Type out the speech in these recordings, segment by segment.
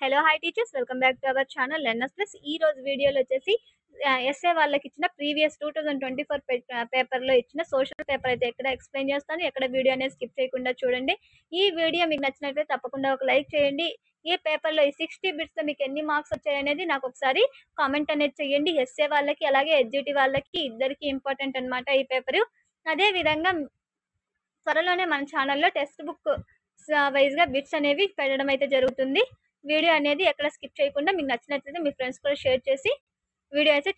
Hello hi teachers, welcome back to our channel learners plus. ఈ రోజు వీడియోలో వచ్చేసి ఎస్ఏ వాళ్ళకి ఇచ్చిన ప్రీవియస్ 2024 పేపర్లో ఇచ్చిన సోషల్ పేపర్ అయితే ఎక్కడ ఎక్స్ప్లెయిన్ చేస్తాను. ఎక్కడ వీడియో అనేది స్కిప్ చేయకుండా చూడండి. ఈ వీడియో మీకు నచ్చినట్లయితే తప్పకుండా ఒక లైక్ చేయండి. ఈ పేపర్లో ఈ 60 బిట్స్లో మీకు ఎన్ని మార్క్స్ వచ్చాయనేది నాకు ఒకసారి కామెంట్ అనేది చేయండి. ఎస్ఏ వాళ్ళకి అలాగే ఎస్జిటి వాళ్ళకి ఇద్దరికి ఇంపార్టెంట్ అనమాట ఈ పేపర్. అదేవిధంగా త్వరలోనే మన ఛానల్లో టెక్స్ట్ బుక్ వైజ్గా బిట్స్ అనేవి పెట్టడం అయితే జరుగుతుంది. వీడియో అనేది ఎక్కడ స్కిప్ చేయకుండా మీకు నచ్చినట్లయితే మీ ఫ్రెండ్స్ కూడా షేర్ చేసి వీడియో అయితే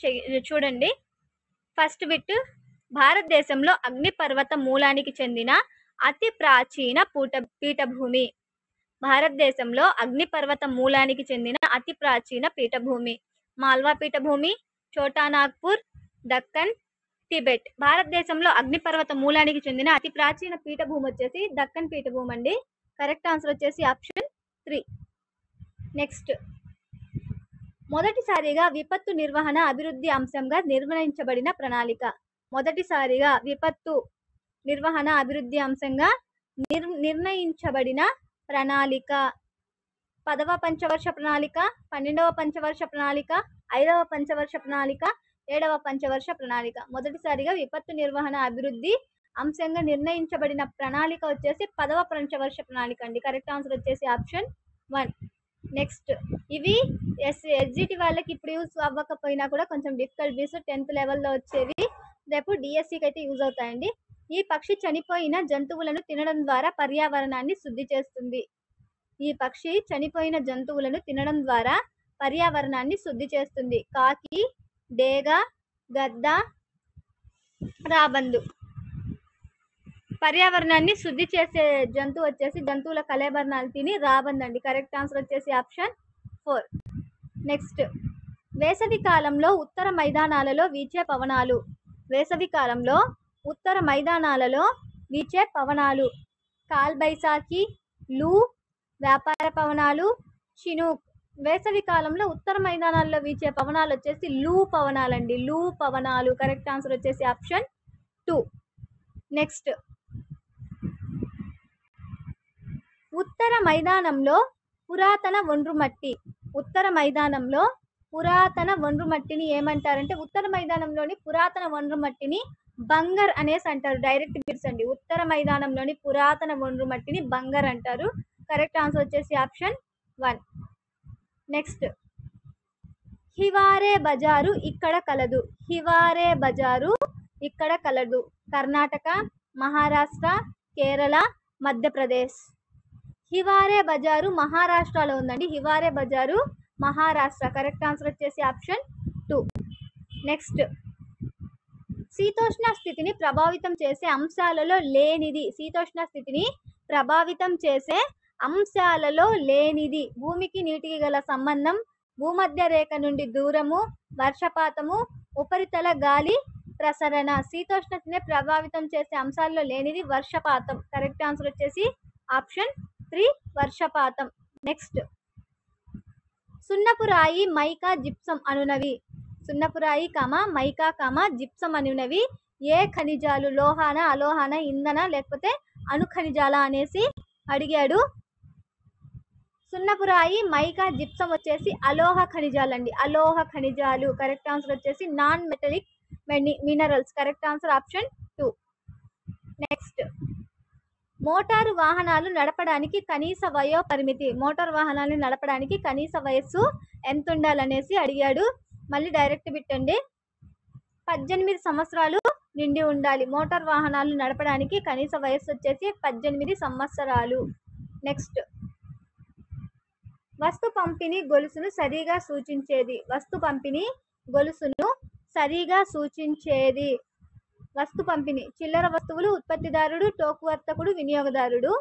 చూడండి. ఫస్ట్ బిట్, భారతదేశంలో అగ్నిపర్వత మూలానికి చెందిన అతి ప్రాచీన పీఠభూమి. భారతదేశంలో అగ్నిపర్వత మూలానికి చెందిన అతి ప్రాచీన పీఠభూమి మాల్వా పీఠభూమి, చోటానాగ్పూర్, దక్కన్, టిబెట్. భారతదేశంలో అగ్నిపర్వత మూలానికి చెందిన అతి ప్రాచీన పీఠభూమి వచ్చేసి దక్కన్ పీఠభూమి అండి. కరెక్ట్ ఆన్సర్ వచ్చేసి ఆప్షన్ 3. నెక్స్ట్, మొదటిసారిగా విపత్తు నిర్వహణ అభివృద్ధి అంశంగా నిర్ణయించబడిన ప్రణాళిక. మొదటిసారిగా విపత్తు నిర్వహణ అభివృద్ధి అంశంగా నిర్ణయించబడిన ప్రణాళిక 10వ పంచవర్ష ప్రణాళిక, 12వ పంచవర్ష ప్రణాళిక, 5వ పంచవర్ష ప్రణాళిక, 7వ పంచవర్ష ప్రణాళిక. మొదటిసారిగా విపత్తు నిర్వహణ అభివృద్ధి అంశంగా నిర్ణయించబడిన ప్రణాళిక వచ్చేసి 10వ పంచవర్ష ప్రణాళిక అండి. కరెక్ట్ ఆన్సర్ వచ్చేసి ఆప్షన్ 1. నెక్స్ట్, ఇవి ఎస్జిటి వాళ్ళకి ఇప్పుడు యూజ్ అవ్వకపోయినా కూడా కొంచెం డిఫికల్ట్ బిట్స్ 10th లెవెల్లో వచ్చేవి, రేపు డిఎస్సికి అయితే యూజ్ అవుతాయండి. ఈ పక్షి చనిపోయిన జంతువులను తినడం ద్వారా పర్యావరణాన్ని శుద్ధి చేస్తుంది. ఈ పక్షి చనిపోయిన జంతువులను తినడం ద్వారా పర్యావరణాన్ని శుద్ధి చేస్తుంది. కాకి, డేగ, గద్ద, రాబందు. పర్యావరణాన్ని శుద్ధి చేసే జంతువు వచ్చేసి జంతువుల కళేబరణాలు తిని రాబందు అండి. కరెక్ట్ ఆన్సర్ వచ్చేసి ఆప్షన్ 4. నెక్స్ట్, వేసవి కాలంలో ఉత్తర మైదానాలలో వీచే పవనాలు. వేసవి కాలంలో ఉత్తర మైదానాలలో వీచే పవనాలు కాల్ బైసాఖి, లూ, వ్యాపార పవనాలు, చినూక్. వేసవి కాలంలో ఉత్తర మైదానాల్లో వీచే పవనాలు వచ్చేసి లూ పవనాలండి. లూ పవనాలు. కరెక్ట్ ఆన్సర్ వచ్చేసి ఆప్షన్ 2. నెక్స్ట్, ఉత్తర మైదానంలో పురాతన ఒండ్రుమట్టి. ఉత్తర మైదానంలో పురాతన ఒండ్రుమట్టిని ఏమంటారంటే, ఉత్తర మైదానంలోని పురాతన ఒండ్రుమట్టిని బంగర్ అనేసి అంటారు. డైరెక్ట్ బిట్స్ అండి. ఉత్తర మైదానంలోని పురాతన ఒండ్రుమట్టిని బంగర్ అంటారు. కరెక్ట్ ఆన్సర్ వచ్చేసి ఆప్షన్ 1. నెక్స్ట్, హివారే బజారు ఇక్కడ కలదు. హివారే బజారు ఇక్కడ కలదు. కర్ణాటక, మహారాష్ట్ర, కేరళ, మధ్యప్రదేశ్. హివారే బజారు మహారాష్ట్రలో ఉందండి. హివారే బజారు మహారాష్ట్ర. కరెక్ట్ ఆన్సర్ వచ్చేసి ఆప్షన్ 2. నెక్స్ట్, శీతోష్ణ స్థితిని ప్రభావితం చేసే అంశాలలో లేనిది. శీతోష్ణ స్థితిని ప్రభావితం చేసే అంశాలలో లేనిది. భూమికి నీటికి గల సంబంధం, భూమధ్య రేఖ నుండి దూరము, వర్షపాతము, ఉపరితల గాలి ప్రసరణ. శీతోష్ణ స్థితిని ప్రభావితం చేసే అంశాలలో లేనిది వర్షపాతం. కరెక్ట్ ఆన్సర్ వచ్చేసి ఆప్షన్ 3, వర్షపాతం. నెక్స్ట్, సున్నపురాయి, మైకా, జిప్సం అనునవి. సున్నపురాయి, మైకా, జిప్సం అనునవి ఏ ఖనిజాలు? లోహాన, అలోహాన, ఇంధన లేకపోతే అణు ఖనిజాల అనేసి అడిగాడు. సున్నపురాయి, మైకా, జిప్సం వచ్చేసి అలోహ ఖనిజాలండి. అలోహ ఖనిజాలు. కరెక్ట్ ఆన్సర్ వచ్చేసి non metallic minerals. Correct answer option 2. Next, motor వాహనాలు నడపడానికి కనీస వయో పరిమితి. మోటారు వాహనాలు నడపడానికి కనీస వయస్సు ఎంత ఉండాలనేసి అడిగాడు. మళ్ళీ డైరెక్ట్ బిట్ అండి. 18 సంవత్సరాలు నిండి ఉండాలి. మోటార్ వాహనాలు నడపడానికి కనీస వయస్సు వచ్చేసి 18 సంవత్సరాలు. నెక్స్ట్, వస్తు పంపిణీ గొలుసును సరిగా సూచించేది. వస్తు పంపిణీ గొలుసును సరిగా సూచించేది. వస్తు పంపిణీ, చిల్లర వస్తువులు ఉత్పత్తిదారుడు, టోకు వర్తకుడు, వినియోగదారుడు.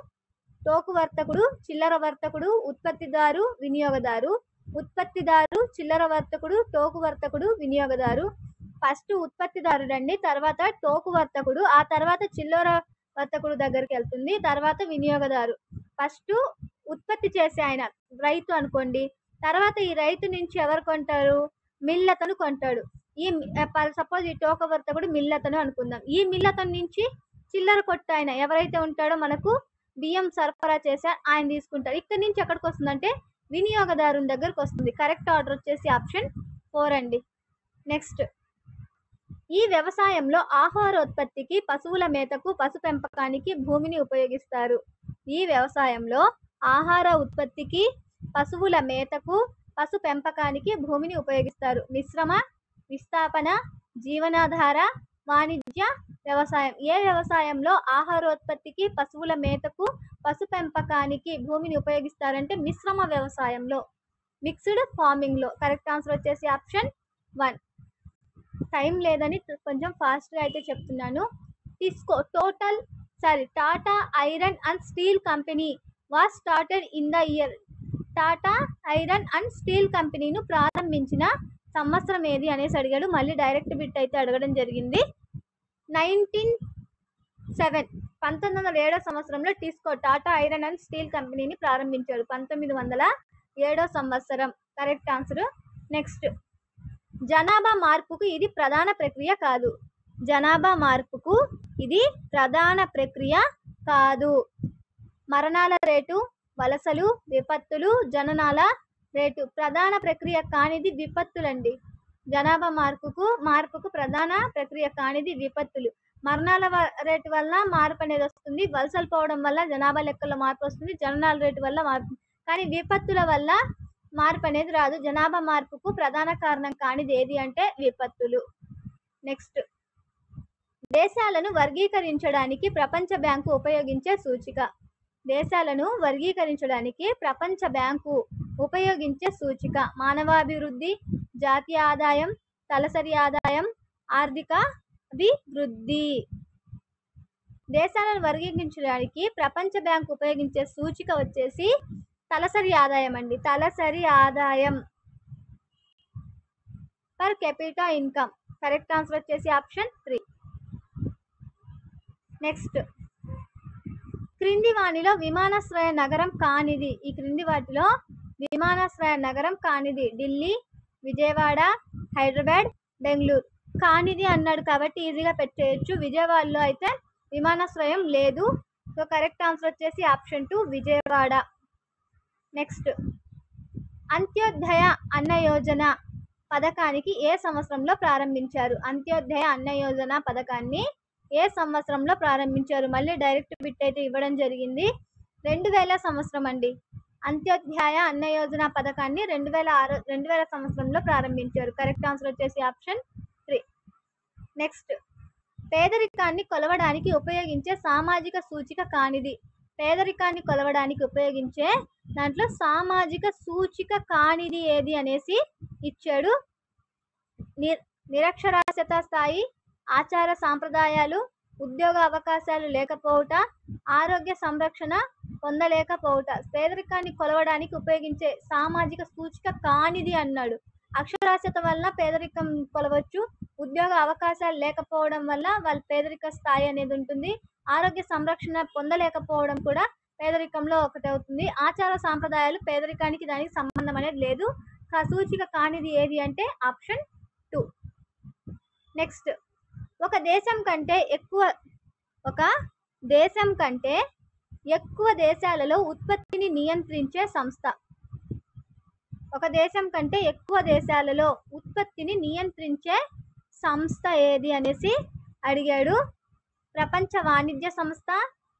టోకు వర్తకుడు, చిల్లర వర్తకుడు, ఉత్పత్తిదారు, వినియోగదారు. ఉత్పత్తిదారు, చిల్లర వర్తకుడు, టోకు వర్తకుడు, వినియోగదారు. ఫస్ట్ ఉత్పత్తిదారుడు అండి, తర్వాత టోకు వర్తకుడు, ఆ తర్వాత చిల్లర వర్తకుడు దగ్గరికి వెళ్తుంది, తర్వాత వినియోగదారు. ఫస్ట్ ఉత్పత్తి చేసే ఆయన రైతు అనుకోండి. తర్వాత ఈ రైతు నుంచి ఎవరు కొంటారు? మిల్లతను కొంటాడు. ఈ సపోజ్ ఈ టోక వర్తకుడు మిల్లతను అనుకుందాం. ఈ మిల్లతను నుంచి చిల్లర కొట్టు ఆయన ఎవరైతే ఉంటాడో మనకు బియ్యం సరఫరా చేసే ఆయన తీసుకుంటాడు. ఇక్కడ నుంచి ఎక్కడికి వస్తుందంటే వినియోగదారుని దగ్గరకు వస్తుంది. కరెక్ట్ ఆర్డర్ వచ్చేసి ఆప్షన్ 4 అండి. నెక్స్ట్, ఈ వ్యవసాయంలో ఆహారోత్పత్తికి, పశువుల మేతకు, పశు పెంపకానికి భూమిని ఉపయోగిస్తారు. ఈ వ్యవసాయంలో ఆహార ఉత్పత్తికి, పశువుల మేతకు, పశు పెంపకానికి భూమిని ఉపయోగిస్తారు. మిశ్రమ, విస్థాపన, జీవనాధార, వాణిజ్య వ్యవసాయం. ఏ వ్యవసాయంలో ఆహారోత్పత్తికి, పశువుల మేతకు, పశు పెంపకానికి భూమిని ఉపయోగిస్తారంటే మిశ్రమ వ్యవసాయంలో, మిక్స్డ్ ఫార్మింగ్ లో. కరెక్ట్ ఆన్సర్ వచ్చేసి ఆప్షన్ 1. టైం లేదని కొంచెం ఫాస్ట్గా అయితే చెప్తున్నాను. Tata iron and steel company was started in the year. Tata iron and steel కంపెనీను ప్రారంభించిన సంవత్సరం ఏది అనేసి అడిగాడు. మళ్ళీ డైరెక్ట్ బిట్ అయితే అడగడం జరిగింది. 1907 సంవత్సరంలో టాటా ఐరన్ అండ్ స్టీల్ కంపెనీని ప్రారంభించాడు. 1907 సంవత్సరం కరెక్ట్ ఆన్సర్. నెక్స్ట్, జనాభా మార్పుకు ఇది ప్రధాన ప్రక్రియ కాదు. జనాభా మార్పుకు ఇది ప్రధాన ప్రక్రియ కాదు. మరణాల రేటు, వలసలు, విపత్తులు, జననాల రేటు. ప్రధాన ప్రక్రియ కానిది విపత్తులండి. జనాభా మార్పుకు ప్రధాన ప్రక్రియ కానిది విపత్తులు. మరణాల రేటు వల్ల మార్పు అనేది వస్తుంది. వలసలు పోవడం వల్ల జనాభా లెక్కల్లో మార్పు వస్తుంది. జననాల రేటు వల్ల మార్పు, కానీ విపత్తుల వల్ల మార్పు అనేది రాదు. జనాభా మార్పుకు ప్రధాన కారణం కానిది ఏది అంటే విపత్తులు. నెక్స్ట్, దేశాలను వర్గీకరించడానికి ప్రపంచ బ్యాంకు ఉపయోగించే సూచిక. దేశాలను వర్గీకరించడానికి ప్రపంచ బ్యాంకు ఉపయోగించే సూచిక మానవాభివృద్ధి, జాతీయ ఆదాయం, తలసరి ఆదాయం, ఆర్థిక అభివృద్ధి. దేశాలను వర్గీకరించడానికి ప్రపంచ బ్యాంకు ఉపయోగించే సూచిక వచ్చేసి తలసరి ఆదాయం అండి. తలసరి ఆదాయం, పర్ కెపిటా ఇన్కమ్. కరెక్ట్ ఆన్సర్ వచ్చేసి ఆప్షన్ 3. నెక్స్ట్, క్రింది వానిలో విమానాశ్రయ నగరం కానిది. ఈ క్రింది వాటిలో విమానాశ్రయ నగరం కానిది. ఢిల్లీ, విజయవాడ, హైదరాబాద్, బెంగళూరు. కానిది అన్నాడు కాబట్టి ఈజీగా పెట్టేయచ్చు. విజయవాడలో అయితే విమానాశ్రయం లేదు. సో కరెక్ట్ ఆన్సర్ వచ్చేసి ఆప్షన్ 2 విజయవాడ. నెక్స్ట్, అంత్యోదయ అన్న యోజన పథకానికి ఏ సంవత్సరంలో ప్రారంభించారు? అంత్యోదయ అన్న యోజన పథకాన్ని ఏ సంవత్సరంలో ప్రారంభించారు? మళ్ళీ డైరెక్ట్ బిట్ అయితే ఇవ్వడం జరిగింది. 2000 సంవత్సరం అండి. అంత్యోదయ అన్న యోజన పథకాన్ని 2000 సంవత్సరంలో ప్రారంభించారు. కరెక్ట్ ఆన్సర్ వచ్చేసి ఆప్షన్ 3. నెక్స్ట్, పేదరికాన్ని కొలవడానికి ఉపయోగించే సామాజిక సూచిక కానిది. పేదరికాన్ని కొలవడానికి ఉపయోగించే దాంట్లో సామాజిక సూచిక కానిది ఏది అనేసి ఇచ్చాడు. నిరక్షరాస్యత స్థాయి, ఆచార సాంప్రదాయాలు, ఉద్యోగ అవకాశాలు లేకపోవుట, ఆరోగ్య సంరక్షణ పొందలేకపోవుట. పేదరికాన్ని కొలవడానికి ఉపయోగించే సామాజిక సూచిక కానిది అన్నాడు. అక్షరాస్యత వల్ల పేదరికం కొలవచ్చు. ఉద్యోగ అవకాశాలు లేకపోవడం వల్ల వాళ్ళ పేదరిక స్థాయి అనేది ఉంటుంది. ఆరోగ్య సంరక్షణ పొందలేకపోవడం కూడా పేదరికంలో ఒకటి అవుతుంది. ఆచార సాంప్రదాయాలు పేదరికానికి దానికి సంబంధం అనేది లేదు. సూచిక కానిది ఏది అంటే ఆప్షన్ 2. నెక్స్ట్, ఒక దేశం కంటే ఎక్కువ దేశాలలో ఉత్పత్తిని నియంత్రించే సంస్థ. ఒక దేశం కంటే ఎక్కువ దేశాలలో ఉత్పత్తిని నియంత్రించే సంస్థ ఏది అనేసి అడిగాడు. ప్రపంచ వాణిజ్య సంస్థ,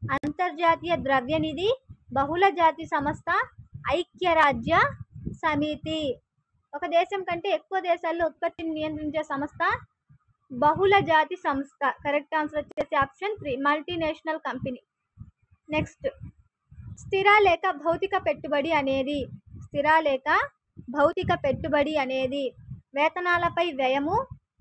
అంతర్జాతీయ ద్రవ్యనిధి, బహుళ జాతి సంస్థ, ఐక్యరాజ్య సమితి. ఒక దేశం కంటే ఎక్కువ దేశాల్లో ఉత్పత్తిని నియంత్రించే సంస్థ బహుళ జాతి సంస్థ. కరెక్ట్ ఆన్సర్ వచ్చేసి ఆప్షన్ 3 మల్టీనేషనల్ కంపెనీ. నెక్స్ట్, స్థిర లేక భౌతిక పెట్టుబడి అనేది వేతనాలపై వ్యయము,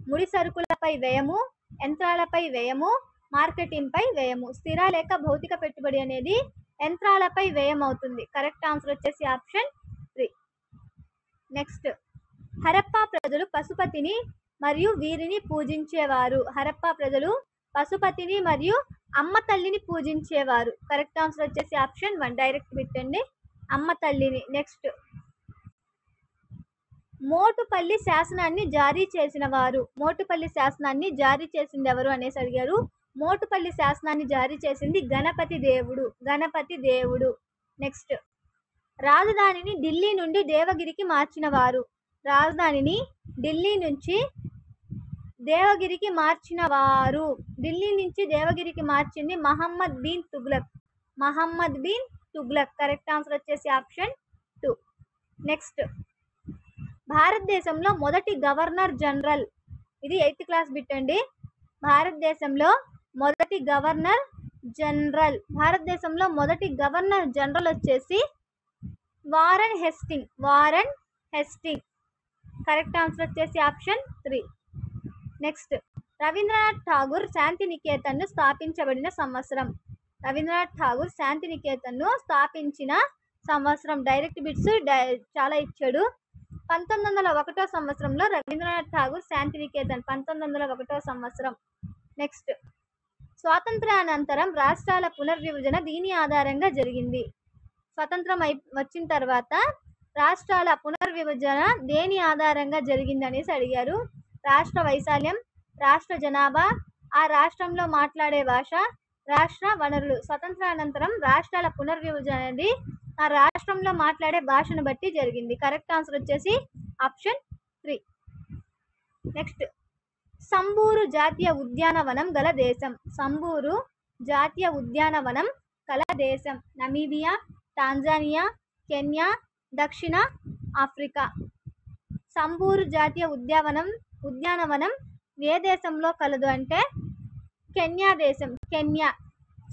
ముడి సరుకులపై వ్యయము, యంత్రాలపై వ్యయము, మార్కెటింగ్ పై వ్యయము. స్థిర లేక భౌతిక పెట్టుబడి అనేది యంత్రాలపై వ్యయం అవుతుంది. కరెక్ట్ ఆన్సర్ వచ్చేసి ఆప్షన్ 3. నెక్స్ట్, హరప్పా ప్రజలు పశుపతిని మరియు వీరిని పూజించేవారు. హరప్పా ప్రజలు పశుపతిని మరియు అమ్మ తల్లిని పూజించేవారు. కరెక్ట్ ఆన్సర్ వచ్చేసి ఆప్షన్ 1 డైరెక్ట్ పెట్టండి, అమ్మ తల్లిని. నెక్స్ట్, మోటుపల్లి శాసనాన్ని జారీ చేసిన వారు. మోటుపల్లి శాసనాన్ని జారీ చేసింది ఎవరు అనేసి అడిగారు. మోటుపల్లి శాసనాన్ని జారీ చేసింది గణపతి దేవుడు. నెక్స్ట్, రాజధానిని ఢిల్లీ నుండి దేవగిరికి మార్చిన వారు. రాజధానిని ఢిల్లీ నుంచి దేవగిరికి మార్చిన వారు. ఢిల్లీ నుంచి దేవగిరికి మార్చింది మహమ్మద్ బిన్ తుగ్లక్. మహమ్మద్ బిన్ తుగ్లక్. కరెక్ట్ ఆన్సర్ వచ్చేసి ఆప్షన్ 2. నెక్స్ట్, భారతదేశంలో మొదటి గవర్నర్ జనరల్. ఇది 8th క్లాస్ బిట్ అండి. భారతదేశంలో మొదటి గవర్నర్ జనరల్. భారతదేశంలో మొదటి గవర్నర్ జనరల్ వచ్చేసి వారన్ హెస్టింగ్. వారన్ హెస్టింగ్. కరెక్ట్ ఆన్సర్ వచ్చేసి ఆప్షన్ 3. నెక్స్ట్, రవీంద్రనాథ్ ఠాగూర్ శాంతినికేతన్ను స్థాపించబడిన సంవత్సరం. రవీంద్రనాథ్ ఠాగూర్ శాంతినికేతన్ను స్థాపించిన సంవత్సరం. డైరెక్ట్ బిట్స్ చాలా ఇచ్చాడు. 1901 సంవత్సరంలో రవీంద్రనాథ్ ఠాగూర్ శాంతినికేతన్. 1901 సంవత్సరం. నెక్స్ట్, స్వాతంత్ర్యానంతరం రాష్ట్రాల పునర్విభజన దీని ఆధారంగా జరిగింది. స్వతంత్రం వచ్చిన తర్వాత రాష్ట్రాల పునర్విభజన దేని ఆధారంగా జరిగింది అనేసి అడిగారు. రాష్ట్ర వైశాల్యం, రాష్ట్ర జనాభా, ఆ రాష్ట్రంలో మాట్లాడే భాష, రాష్ట్ర వనరులు. స్వతంత్రానంతరం రాష్ట్రాల పునర్విభజన అనేది ఆ రాష్ట్రంలో మాట్లాడే భాషను బట్టి జరిగింది. కరెక్ట్ ఆన్సర్ వచ్చేసి ఆప్షన్ 3. నెక్స్ట్, సంబూరు జాతీయ ఉద్యానవనం గల దేశం. సంబూరు జాతీయ ఉద్యానవనం గల దేశం. నమీబియా, టాంజానియా, కెన్యా, దక్షిణ ఆఫ్రికా. సంబూరు జాతీయ ఉద్యానవనం ఏ దేశంలో కలదు అంటే కెన్యా దేశం. Kenya.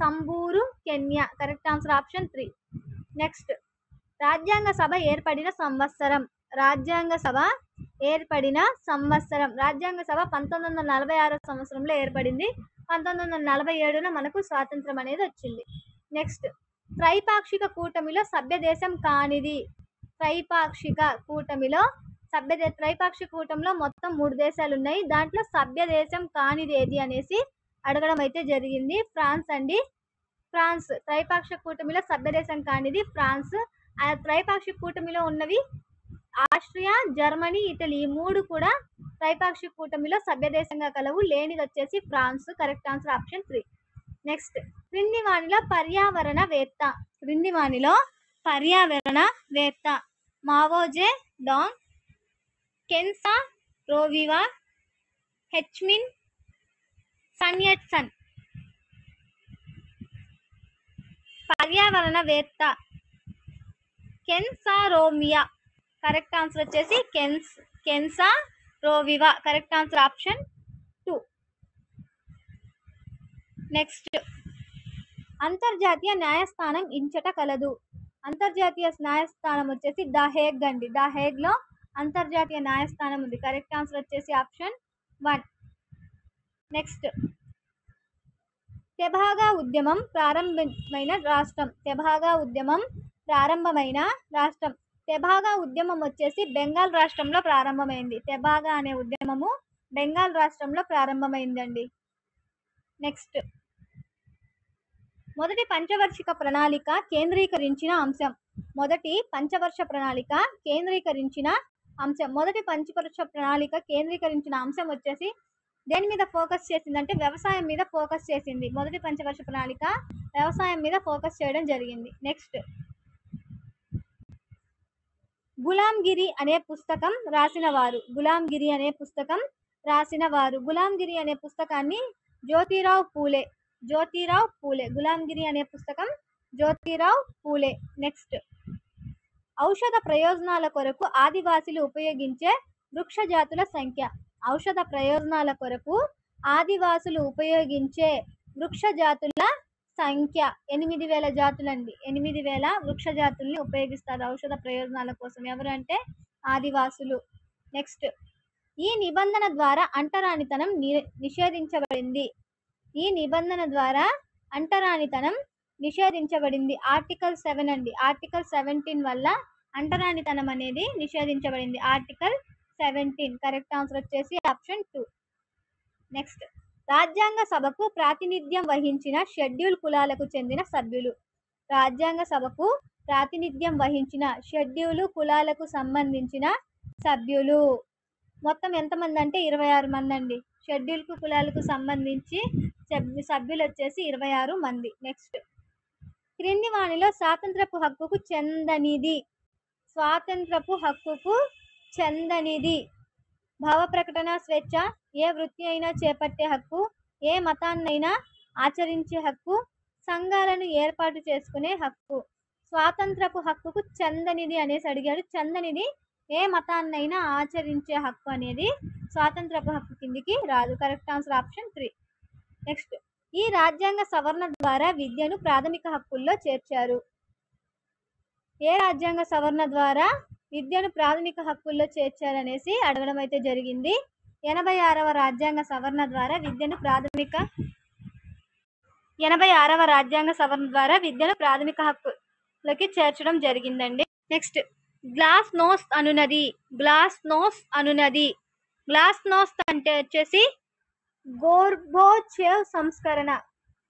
Samburu Kenya. Correct answer option 3. Next, రాజ్యాంగ సభ ఏర్పడిన సంవత్సరం. రాజ్యాంగ సభ ఏర్పడిన సంవత్సరం. రాజ్యాంగ సభ 1946 సంవత్సరంలో ఏర్పడింది. 1947న మనకు స్వాతంత్రం అనేది వచ్చింది. నెక్స్ట్, త్రైపాక్షిక కూటమిలో సభ్య దేశం కానిది. త్రైపాక్షిక కూటమిలో త్రైపాక్షిక కూటమిలో మొత్తం 3 దేశాలు ఉన్నాయి. దాంట్లో సభ్య దేశం కానిది ఏది అనేసి అడగడం అయితే జరిగింది. ఫ్రాన్స్ అండి. ఫ్రాన్స్. త్రైపాక్షిక కూటమిలో సభ్య దేశం కానిది ఫ్రాన్స్. ఆ త్రైపాక్షిక కూటమిలో ఉన్నవి ఆస్ట్రియా, జర్మనీ, ఇటలీ. ఈ 3 కూడా త్రైపాక్షిక కూటమిలో సభ్య దేశంగా కలవు. లేనిది వచ్చేసి France. Correct answer option 3. Next, క్రింది వానిలో పర్యావరణవేత్త. క్రింది వానిలో పర్యావరణవేత్త. Mao Zedong, Ken Saro Wiwa, Ho Chi Minh Sun Yat sen. పర్యావరణవేత్త కెన్సా రోమియా. కరెక్ట్ ఆన్సర్ వచ్చేసి Ken Saro Wiwa. Correct answer option 2. Next, అంతర్జాతీయ న్యాయస్థానం ఇంచట కలదు. అంతర్జాతీయ న్యాయస్థానం వచ్చేసి ద హేగ్ అండి. ద హేగ్ లో అంతర్జాతీయ న్యాయస్థానం ఉంది. కరెక్ట్ ఆన్సర్ వచ్చేసి ఆప్షన్ 1. నెక్స్ట్, తెభాగా ఉద్యమం ప్రారంభమైన రాష్ట్రం. తెభాగా ఉద్యమం ప్రారంభమైన రాష్ట్రం. తెభాగా ఉద్యమం వచ్చేసి బెంగాల్ రాష్ట్రంలో ప్రారంభమైంది. తెభాగా అనే ఉద్యమము బెంగాల్ రాష్ట్రంలో ప్రారంభమైందండి. నెక్స్ట్, మొదటి పంచవార్షిక ప్రణాళిక కేంద్రీకరించిన అంశం. మొదటి పంచవర్ష ప్రణాళిక కేంద్రీకరించిన అంశం. మొదటి పంచవర్ష ప్రణాళిక కేంద్రీకరించిన అంశం వచ్చేసి దేని మీద ఫోకస్ చేసిందంటే వ్యవసాయం మీద ఫోకస్ చేసింది. మొదటి పంచవర్ష ప్రణాళిక వ్యవసాయం మీద ఫోకస్ చేయడం జరిగింది. నెక్స్ట్, గులాంగిరి అనే పుస్తకం రాసిన వారు. గులాంగిరి అనే పుస్తకం రాసిన వారు. గులాంగిరి అనే పుస్తకాన్ని జ్యోతిరావు పూలే. జ్యోతిరావు పూలే. గులాంగిరి అనే పుస్తకం జ్యోతిరావు పూలే. నెక్స్ట్, ఔషధ ప్రయోజనాల కొరకు ఆదివాసీలు ఉపయోగించే వృక్ష జాతుల సంఖ్య. ఔషధ ప్రయోజనాల కొరకు ఆదివాసులు ఉపయోగించే వృక్ష జాతుల సంఖ్య 8,000 జాతులండి. 8,000 వృక్ష జాతుల్ని ఉపయోగిస్తారు ఔషధ ప్రయోజనాల కోసం. ఎవరు అంటే ఆదివాసులు. నెక్స్ట్, ఈ నిబంధన ద్వారా అంటరానితనం నిషేధించబడింది. ఈ నిబంధన ద్వారా అంటరానితనం నిషేధించబడింది. ఆర్టికల్ 7 అండి. ఆర్టికల్ 17 వల్ల అంటరానితనం అనేది నిషేధించబడింది. ఆర్టికల్ 17. కరెక్ట్ ఆన్సర్ వచ్చేసి ఆప్షన్ 2. నెక్స్ట్, రాజ్యాంగ సభకు ప్రాతినిధ్యం వహించిన షెడ్యూల్ కులాలకు చెందిన సభ్యులు. రాజ్యాంగ సభకు ప్రాతినిధ్యం వహించిన షెడ్యూల్ కులాలకు సంబంధించిన సభ్యులు మొత్తం ఎంతమంది అంటే 26 మంది అండి. షెడ్యూల్ కులాలకు సంబంధించి సభ్యులు వచ్చేసి 26 మంది. నెక్స్ట్, క్రింది వానిలో స్వాతంత్రపు హక్కుకు చెందనిది. స్వాతంత్రపు హక్కుకు చెందనిది. భావ ప్రకటన స్వేచ్ఛ, ఏ వృత్తి అయినా చేపట్టే హక్కు, ఏ మతాన్నైనా ఆచరించే హక్కు, సంఘాలను ఏర్పాటు చేసుకునే హక్కు. స్వాతంత్రపు హక్కుకు చెందనిది అనేసి అడిగాడు. చెందనిది ఏ మతాన్నైనా ఆచరించే హక్కు అనేది స్వాతంత్రపు హక్కు కిందికి రాదు. Correct answer option 3. నెక్స్ట్, ఈ రాజ్యాంగ సవరణ ద్వారా విద్యను ప్రాథమిక హక్కుల్లో చేర్చారు. ఏ రాజ్యాంగ సవరణ ద్వారా విద్యను ప్రాథమిక హక్కుల్లో చేర్చారనేసి అడగడం అయితే జరిగింది. 86వ రాజ్యాంగ సవరణ ద్వారా విద్యను ప్రాథమిక హక్కులకి చేర్చడం జరిగిందండి. నెక్స్ట్, గ్లాస్ నోస్ట్ అనునది. గ్లాస్ నోస్ట్ అంటే వచ్చేసి గోర్బోచేవ్ సంస్కరణ.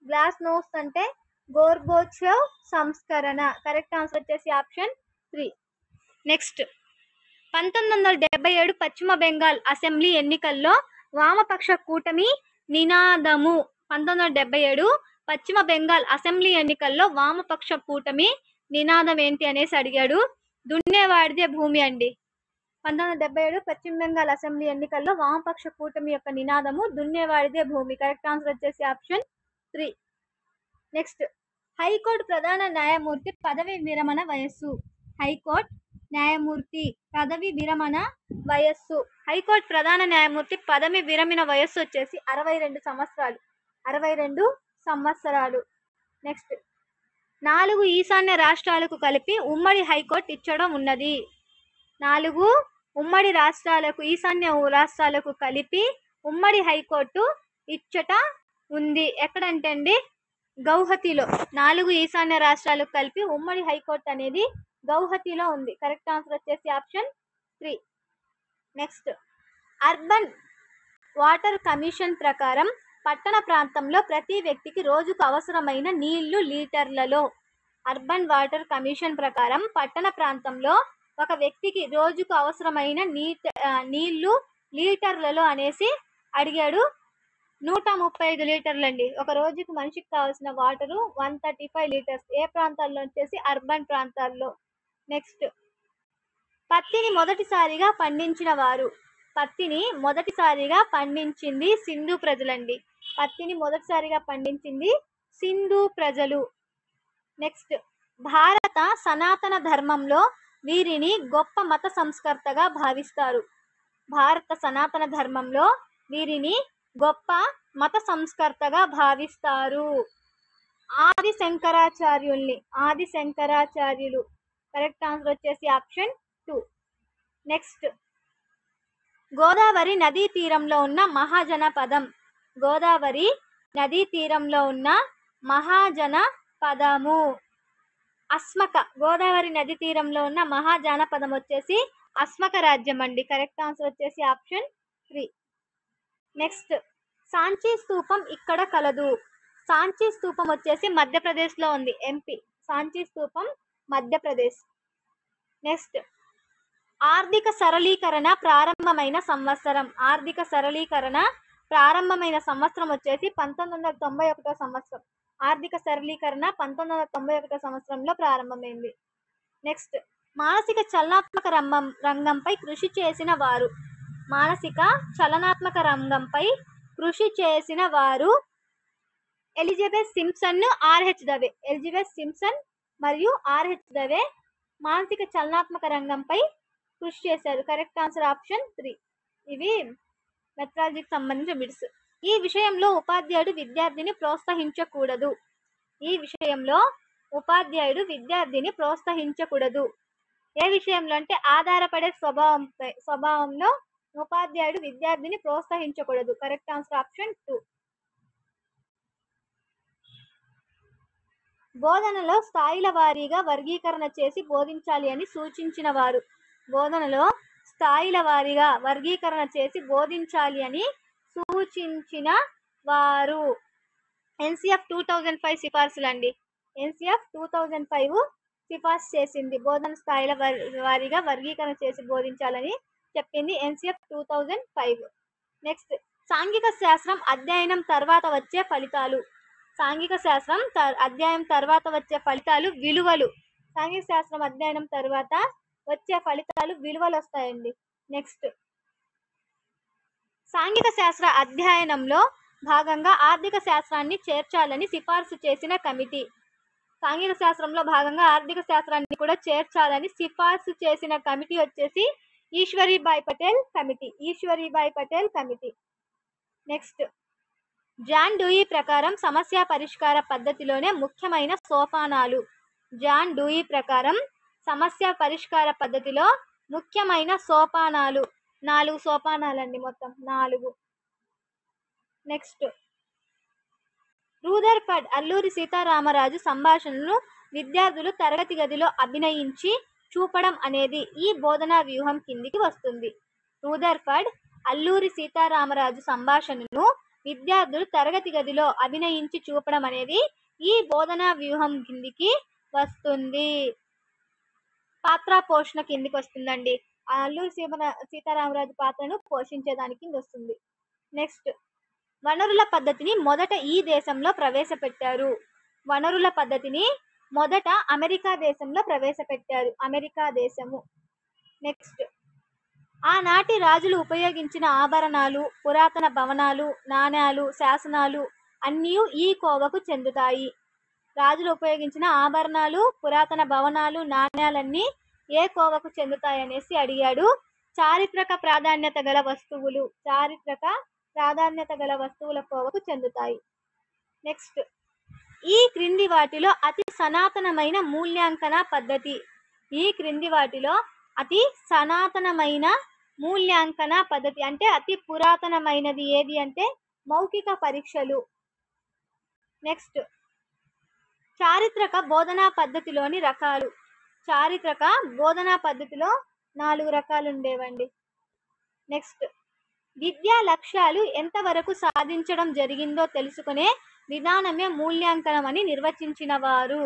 గ్లాస్ నోస్ట్ అంటే గోర్బోచేవ్ సంస్కరణ. కరెక్ట్ ఆన్సర్ వచ్చేసి ఆప్షన్ 3. నెక్స్ట్, 1977 పశ్చిమ బెంగాల్ అసెంబ్లీ ఎన్నికల్లో వామపక్ష కూటమి నినాదము. 1977 పశ్చిమ బెంగాల్ అసెంబ్లీ ఎన్నికల్లో వామపక్ష కూటమి నినాదం ఏంటి అనేసి అడిగాడు. దున్నేవాడిదే భూమి అండి. 1977 పశ్చిమ బెంగాల్ అసెంబ్లీ ఎన్నికల్లో వామపక్ష కూటమి యొక్క నినాదము దున్నేవాడిదే భూమి. కరెక్ట్ ఆన్సర్ వచ్చేసి ఆప్షన్ 3. నెక్స్ట్, హైకోర్టు ప్రధాన న్యాయమూర్తి పదవి విరమణ వయస్సు. హైకోర్టు న్యాయమూర్తి పదవి విరమణ వయస్సు. హైకోర్టు ప్రధాన న్యాయమూర్తి పదవి విరమణ వయస్సు వచ్చేసి 62 సంవత్సరాలు. 62 సంవత్సరాలు. నెక్స్ట్, 4 ఈశాన్య రాష్ట్రాలకు కలిపి ఉమ్మడి హైకోర్టు ఇచ్చడం ఉన్నది. 4 ఉమ్మడి రాష్ట్రాలకు, ఈశాన్య రాష్ట్రాలకు కలిపి ఉమ్మడి హైకోర్టు ఇచ్చట ఉంది. ఎక్కడంటే అండి, గౌహతిలో. 4 ఈశాన్య రాష్ట్రాలకు కలిపి ఉమ్మడి హైకోర్టు అనేది గౌహతిలో ఉంది. కరెక్ట్ ఆన్సర్ వచ్చేసి option 3. Next, urban water commission ప్రకారం పట్టణ ప్రాంతంలో ప్రతి వ్యక్తికి రోజుకు అవసరమైన నీళ్లు లీటర్లలో. అర్బన్ వాటర్ కమిషన్ ప్రకారం పట్టణ ప్రాంతంలో ఒక వ్యక్తికి రోజుకు అవసరమైన నీళ్లు లీటర్లలో అనేసి అడిగాడు. 135 లీటర్లు అండి. ఒక రోజుకి మనిషికి కావాల్సిన వాటరు 135 లీటర్స్. ఏ ప్రాంతాల్లో వచ్చేసి అర్బన్ ప్రాంతాల్లో. నెక్స్ట్, పత్తిని మొదటిసారిగా పండించిన వారు. పత్తిని మొదటిసారిగా పండించింది సింధు ప్రజలండి. పత్తిని మొదటిసారిగా పండించింది సింధు ప్రజలు. నెక్స్ట్, భారత సనాతన ధర్మంలో వీరిని గొప్ప మత సంస్కర్తగా భావిస్తారు. భారత సనాతన ధర్మంలో వీరిని గొప్ప మత సంస్కర్తగా భావిస్తారు. ఆది శంకరాచార్యులు. కరెక్ట్ ఆన్సర్ వచ్చేసి ఆప్షన్ 2. నెక్స్ట్, గోదావరి నదీ తీరంలో ఉన్న మహాజనపదం. గోదావరి నదీ తీరంలో ఉన్న మహాజనపదము అస్మక. గోదావరి నది తీరంలో ఉన్న మహాజనపదం వచ్చేసి అస్మక రాజ్యం అండి. కరెక్ట్ ఆన్సర్ వచ్చేసి ఆప్షన్ 3. నెక్స్ట్, సాంచీ స్తూపం ఇక్కడ కలదు. సాంచీ స్తూపం వచ్చేసి మధ్యప్రదేశ్లో ఉంది. ఎంపీ. సాంచీ స్తూపం మధ్యప్రదేశ్. నెక్స్ట్, ఆర్థిక సరళీకరణ ప్రారంభమైన సంవత్సరం. ఆర్థిక సరళీకరణ ప్రారంభమైన సంవత్సరం వచ్చేసి 1991 సంవత్సరం. ఆర్థిక సరళీకరణ 1991 సంవత్సరంలో ప్రారంభమైంది. నెక్స్ట్, మానసిక చలనాత్మక రంగంపై కృషి చేసిన వారు. మానసిక చలనాత్మక రంగంపై కృషి చేసిన వారు Elizabeth Simpson, RH Dave. Elizabeth Simpson మరియు ఆర్హెచ్ దవే మానసిక చలనాత్మక రంగంపై కృషి చేశారు. Correct answer option 3. ఇవి మెథడాలజీకి సంబంధించిన బిట్స్. ఈ విషయంలో ఉపాధ్యాయుడు విద్యార్థిని ప్రోత్సహించకూడదు. ఈ విషయంలో ఉపాధ్యాయుడు విద్యార్థిని ప్రోత్సహించకూడదు. ఏ విషయంలో అంటే ఆధారపడే స్వభావంలో ఉపాధ్యాయుడు విద్యార్థిని ప్రోత్సహించకూడదు. Correct answer option 2. బోధనలో స్థాయిల వారీగా వర్గీకరణ చేసి బోధించాలి అని సూచించిన వారు. బోధనలో స్థాయిల వారీగా వర్గీకరణ చేసి బోధించాలి అని సూచించిన వారు ఎన్సిఎఫ్ 2005 సిఫార్సులు అండి. ఎన్సిఎఫ్ 2005 సిఫార్సు చేసింది. బోధన స్థాయిల వారీగా వర్గీకరణ చేసి బోధించాలని చెప్పింది ఎన్సిఎఫ్ 2005. నెక్స్ట్, సాంఘిక శాస్త్రం అధ్యయనం తర్వాత వచ్చే ఫలితాలు. సాంఘిక శాస్త్రం అధ్యాయం తర్వాత వచ్చే ఫలితాలు విలువలు. సాంఘిక శాస్త్రం అధ్యయనం తర్వాత వచ్చే ఫలితాలు విలువలు వస్తాయండి. నెక్స్ట్, సాంఘిక శాస్త్ర అధ్యయనంలో భాగంగా ఆర్థిక శాస్త్రాన్ని చేర్చాలని సిఫార్సు చేసిన కమిటీ. సాంఘిక శాస్త్రంలో భాగంగా ఆర్థిక శాస్త్రాన్ని కూడా చేర్చాలని సిఫార్సు చేసిన కమిటీ వచ్చేసి Eshwaribai Patel committee. Next, John Dewey ప్రకారం సమస్య పరిష్కార పద్ధతిలోనే ముఖ్యమైన సోపానాలు. జాన్ డూయి ప్రకారం సమస్య పరిష్కార పద్ధతిలో ముఖ్యమైన సోపానాలు 4 సోపానాలండి, మొత్తం 4. నెక్స్ట్, రూదర్ఫర్డ్ అల్లూరి సీతారామరాజు సంభాషణను విద్యార్థులు తరగతి గదిలో అభినయించి చూపడం అనేది ఈ బోధనా వ్యూహం కిందికి వస్తుంది. రూదర్ఫర్డ్ అల్లూరి సీతారామరాజు సంభాషణను విద్యార్థులు తరగతి గదిలో అభినయించి చూపడం అనేది ఈ బోధనా వ్యూహం కిందికి వస్తుంది. పాత్ర పోషణ కిందికి వస్తుందండి. అల్లూరి సీతారామరాజు పాత్రను పోషించేదాని కింద వస్తుంది. నెక్స్ట్, వనరుల పద్ధతిని మొదట ఈ దేశంలో ప్రవేశపెట్టారు. వనరుల పద్ధతిని మొదట అమెరికా దేశంలో ప్రవేశపెట్టారు. అమెరికా దేశము. నెక్స్ట్, ఆనాటి రాజులు ఉపయోగించిన ఆభరణాలు, పురాతన భవనాలు, నాణ్యాలు, శాసనాలు అన్నీ ఈ కోవకు చెందుతాయి. రాజులు ఉపయోగించిన ఆభరణాలు, పురాతన భవనాలు, నాణ్యాలన్నీ ఏ కోవకు చెందుతాయి అనేసి అడిగాడు. చారిత్రక ప్రాధాన్యత గల వస్తువుల కోవకు చెందుతాయి. నెక్స్ట్, ఈ క్రింది వాటిలో అతి సనాతనమైన మూల్యాంకన పద్ధతి. ఈ క్రింది వాటిలో అతి సనాతనమైన మూల్యాంకన పద్ధతి అంటే అతి పురాతనమైనది ఏది అంటే మౌఖిక పరీక్షలు. నెక్స్ట్, చారిత్రక బోధనా పద్ధతిలోని రకాలు. చారిత్రక బోధనా పద్ధతిలో 4 రకాలు ఉండేవండి. నెక్స్ట్, విద్యా లక్ష్యాలు ఎంతవరకు సాధించడం జరిగిందో తెలుసుకునే విధానమే మూల్యాంకనం అని నిర్వచించిన వారు.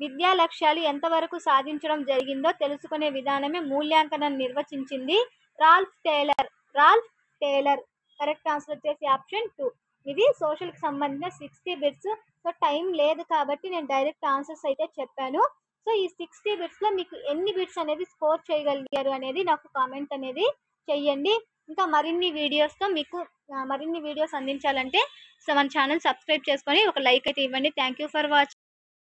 విద్యా లక్ష్యాలు ఎంతవరకు సాధించడం జరిగిందో తెలుసుకునే విధానమే మూల్యాంకనం నిర్వచించింది రాల్ఫ్ టేలర్. కరెక్ట్ ఆన్సర్ వచ్చేసి ఆప్షన్ 2. ఇది సోషల్ కి సంబంధించిన 60 బిట్స్. సో టైం లేదు కాబట్టి నేను డైరెక్ట్ ఆన్సర్స్ అయితే చెప్పాను. సో ఈ 60 బిట్స్ లో మీకు ఎన్ని బిట్స్ అనేది స్కోర్ చేయగలిగారు అనేది నాకు కామెంట్ అనేది చెయ్యండి. ఇంకా మరిన్ని వీడియోస్ అందించాలంటే సో మన ఛానల్ సబ్స్క్రైబ్ చేసుకొని ఒక లైక్ అయితే ఇవ్వండి. Thank you for watching.